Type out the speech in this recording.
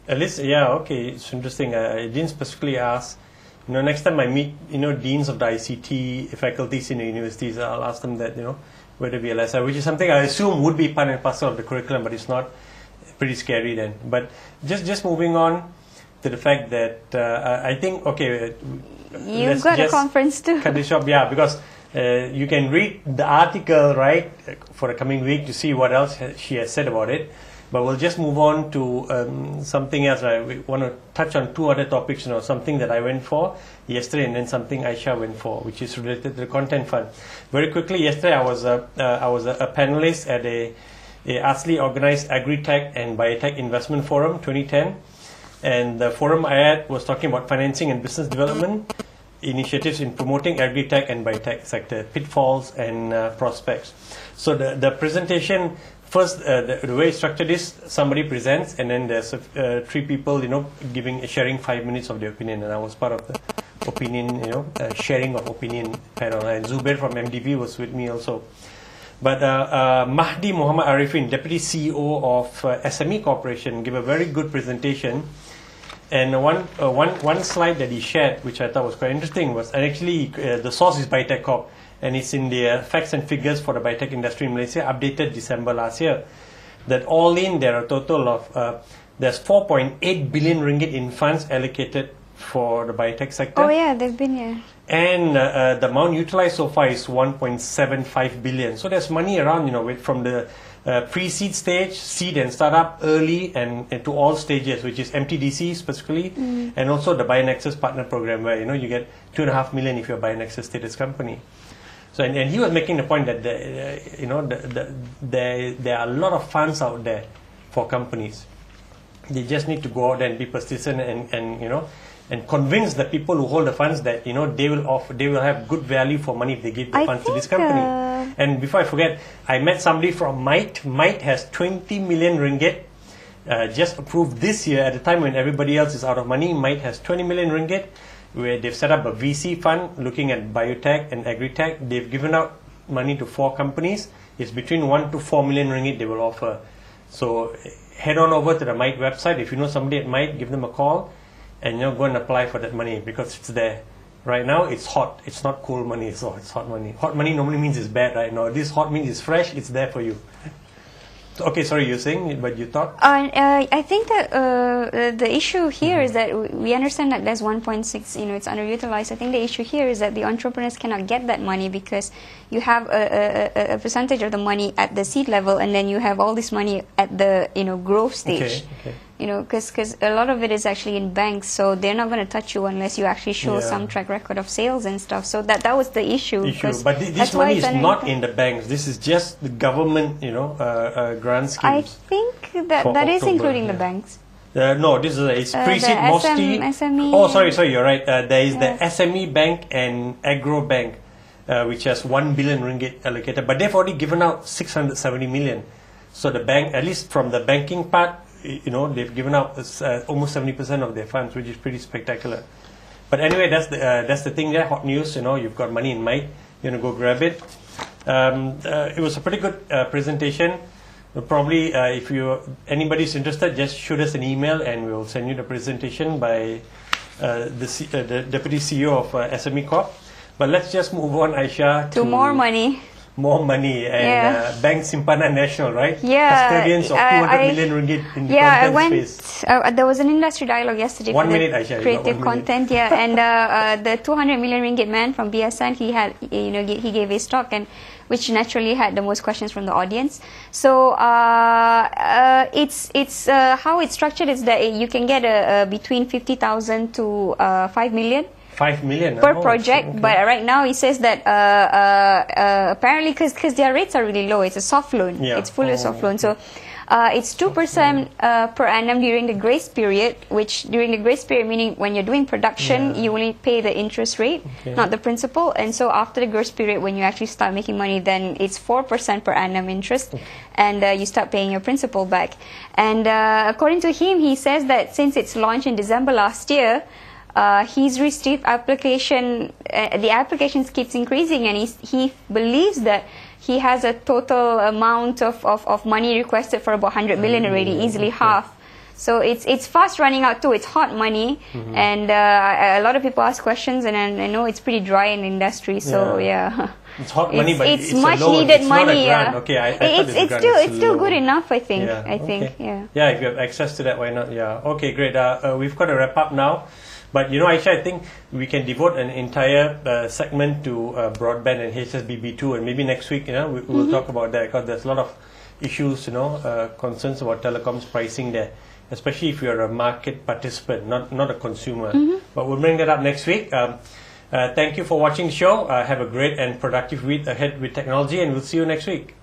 At least, yeah, okay, it's interesting. I didn't specifically ask. Next time I meet, deans of the ICT faculties in the universities, I'll ask them that, whether we LSI, which is something I assume would be part and parcel of the curriculum, but it's not. Pretty scary then. But just moving on to the fact that I think, okay, you've got a conference too. Cut this short, yeah, because you can read the article, right, for the coming week to see what else she has said about it. But we'll just move on to something else. We want to touch on two other topics, something that I went for yesterday and then something Aisha went for, which is related to the content fund. Very quickly, yesterday I was a panelist at a ASLI organized Agri-Tech and Biotech Investment Forum 2010, and the forum I had was talking about financing and business development initiatives in promoting Agri-Tech and Biotech sector, pitfalls and prospects. So the presentation, first the way it's structured is somebody presents and then there's three people sharing 5 minutes of their opinion, and I was part of the opinion sharing of opinion panel, and Zubair from MDV was with me also. But Mahdi Muhammad Arifin, Deputy CEO of SME Corporation, gave a very good presentation. And one slide that he shared, which I thought was quite interesting, was, and actually the source is Biotech Corp, and it's in the facts and figures for the biotech industry in Malaysia, updated December last year, that all in there are a total of, there's 4.8 billion ringgit in funds allocated for the biotech sector. Oh yeah, they've been here. And the amount utilized so far is 1.75 billion. So there's money around, from the pre-seed stage, seed and startup, early, and to all stages, which is MTDC specifically, and also the BioNexus Partner Program, where you get 2.5 million if you're a BioNexus status company. So and he was making the point that there are a lot of funds out there for companies. They just need to go out there and be persistent and convince the people who hold the funds that they will have good value for money if they give the funds to this company. And before I forget, I met somebody from MIT. MIT has 20 million ringgit just approved this year at a time when everybody else is out of money. MIT has 20 million ringgit where they've set up a VC fund looking at biotech and agri-tech. They've given out money to 4 companies. It's between 1 to 4 million ringgit they will offer. So head on over to the MIT website. If you know somebody at MIT, give them a call. And go and apply for that money because it's there. Right now, it's hot. It's not cool money. It's hot money. Hot money normally means it's bad, right? No, this hot means it's fresh. It's there for you. Okay, sorry, you're saying, but you thought? I think that the issue here is that we understand that there's 1.6, it's underutilized. I think the issue here is that the entrepreneurs cannot get that money because you have a percentage of the money at the seed level, and then you have all this money at the growth stage. Okay. Because a lot of it is actually in banks, so they're not going to touch you unless you actually show some track record of sales and stuff. So that was the issue. But this money is not in the banks. This is just the government, grant schemes. I think that is including the banks. No, this is pre-seed, mostly. SME. Oh, sorry, you're right. There is the SME bank and Agro Bank, which has 1 billion ringgit allocated, but they've already given out 670 million. So the bank, at least from the banking part, they've given out almost 70% of their funds, which is pretty spectacular. But anyway, that's the thing there. Hot news. You've got money in mind. You're gonna go grab it. It was a pretty good presentation. Probably, if anybody's interested, just shoot us an email and we'll send you the presentation by the Deputy CEO of SME Corp. But let's just move on, Aisha, to more money. More money and Bank Simpanan National, right? Yeah. Custodians of 200 million ringgit in content space. There was an industry dialogue yesterday 1 for minute, Aisha, creative content. Yeah, and the 200 million ringgit man from BSN, he gave his talk, and which naturally had the most questions from the audience. So it's how it's structured is that you can get between 50,000 to 5 million. 5 million per project, okay. But right now he says that apparently because their rates are really low, it's a soft loan, it's fully a soft loan, so it's 2% per annum during the grace period, which during the grace period meaning when you're doing production you only pay the interest rate, not the principal, and so after the grace period when you actually start making money, then it's 4% per annum interest, and you start paying your principal back. And according to him, he says that since it's launched in December last year, he's received the applications keeps increasing, and he believes that he has a total amount of money requested for about 100 million already, easily half. So it's fast running out too. It's hot money, and a lot of people ask questions, and I know it's pretty dry in the industry. So yeah. It's hot money, but it's much needed money. Not a grant. Okay, I it's still good enough. I think. Yeah. I think. Okay. Yeah. Yeah, if you have access to that, why not? Yeah. Okay, great. We've got to wrap up now. But Aisha, I think we can devote an entire segment to broadband and HSBB2, and maybe next week, we'll talk about that, because there's a lot of issues, concerns about telecoms pricing there, especially if you're a market participant, not a consumer. But we'll bring that up next week. Thank you for watching the show. Have a great and productive week ahead with technology, and we'll see you next week.